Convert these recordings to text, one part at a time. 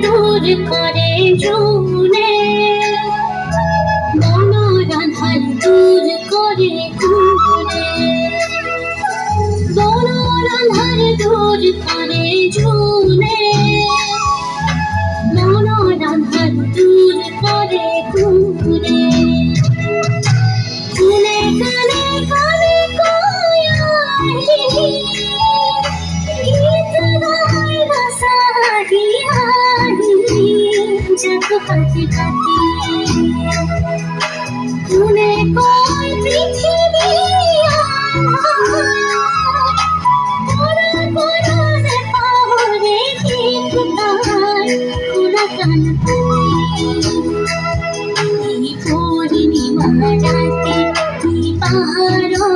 দূর করে জুনে মনোরাধার দূর করে কুনে মনোরাধার দূর করে জুনে মনোরাধার দূর করে কুনে কুনে কানে কানে কয়াহি গীত গায় রসাহিয়াহি जग पति पति तूने कोई पृथ्वी कोरा कोरा ने पावरे ठीक तार कोरा गणपति ये पूर्णिमा राती ये पहाड़ों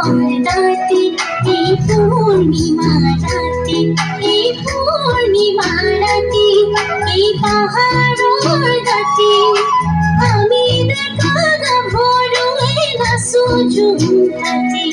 राती ये पूर्णिमा राती ये पूर्णिमा राती ये पहाड़ों রাতি আমি দেখা ভোর হয়ে না সুযোগ রাতি